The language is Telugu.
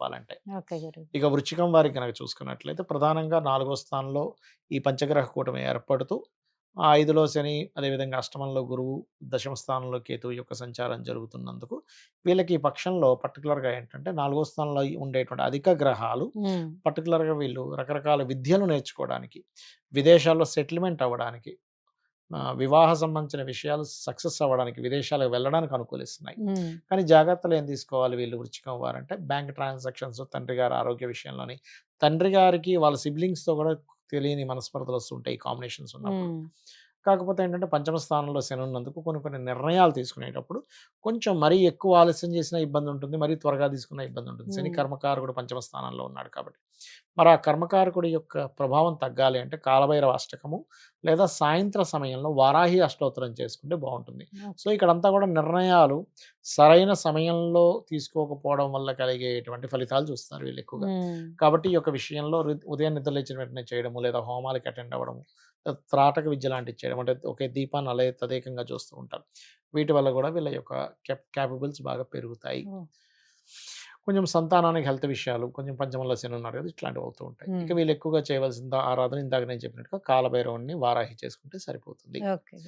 చెప్పాలంటే. ఓకే గురు. ఇక వృశ్చికం వారికి గనక చూసుకున్నట్లయితే ప్రధానంగా 4వ స్థానంలో ఈ పంచగ్రహ కూటమి ఏర్పడుతూ, ఆ 5లో శని, అదేవిధంగా అష్టమంలో గురువు, దశమ స్థానంలో కేతువు యొక్క సంచారం జరుగుతున్నందుకు వీళ్ళకి ఈ పక్షంలో పర్టిక్యులర్‌గా ఏంటంటే 4వ స్థానంలో ఉండేటువంటి అధిక గ్రహాలు హ్మ్. పర్టిక్యులర్‌గా వీళ్ళు రకరకాల విద్యలు నేర్చుకోవడానికి, విదేశాల్లో సెటిల్మెంట్ అవ్వడానికి, వివాహ సంబంధించిన విషయాలు సక్సెస్ అవ్వడానికి, విదేశాలకు వెళ్ళడానికి అనుకూలిస్తున్నాయి. హ్మ్. కానీ జాగ్రత్తలు ఏం తీసుకోవాలి వీళ్ళు వృశ్చికం వారంటే బ్యాంక్ ట్రాన్సాక్షన్స్, తండ్రి గారి ఆరోగ్య విషయంలోని, తండ్రి గారికి వాళ్ళ సిబ్లింగ్స్‌తో కూడా తెలియని మనస్పర్ధలు వస్తుంటాయి ఈ కాంబినేషన్స్ ఉన్నప్పుడు. హ్మ్. కాకపోతే ఏంటంటే పంచమ స్థానంలో శని ఉన్నందుకు కొన్ని కొన్ని నిర్ణయాలు తీసుకునేటప్పుడు కొంచెం మరీ ఎక్కువ ఆలస్యం చేసినా ఇబ్బంది ఉంటుంది. మరీ త్వరగా తీసుకున్న ఇబ్బంది ఉంటుంది. శని హ్మ్. కర్మకారకుడు పంచమ స్థానంలో ఉన్నాడు కాబట్టి. మరి ఆ కర్మకారకుడి యొక్క ప్రభావం తగ్గాలి అంటే కాలభైరవ అష్టకము లేదా సాయంత్ర సమయంలో వారాహి అష్టోత్తరం చేసుకుంటే బావుంటుంది. So, okay. ఇక్కడంతా కూడా నిర్ణయాలు సరైన సమయంలో తీసుకోకపోవడం వల్ల కలిగేటువంటి ఫలితాలు చూస్తారు వీళ్ళెక్కువగా. హ్మ్. కాబట్టి ఈ యొక్క విషయంలో ఉదయం నిద్ర లేచిన వెంటనే చేయడము, లేదా హోమాలకి అటెండ్ అవ్వడము, త్రాటక విద్య లాంటివి చేయడం. అంటే ఒకే దీపాన్ని తదేకంగా చూస్తూ ఉంటారు. వీటి వల్ల గూడా వీళ్ళ యొక్క క్యాపబుల్స్ బాగా పెరుగుతాయి. ఓహ్! కొంచెం సంతానానికి హెల్త్ విషయాలు, కొంచెం పంచమంలో శని ఉన్నారు కదా! ఇట్లాంటివి అవుతూ ఉంటాయి. ఇక హ్మ్. వీళ్ళు ఎక్కువగా చేయవలసిన ఆరాధన ఇందాక నేను చెప్పినట్టుగా కాలభైరవుడిని, వారాహి చేసుకుంటే సరిపోతుంది. ఓకే.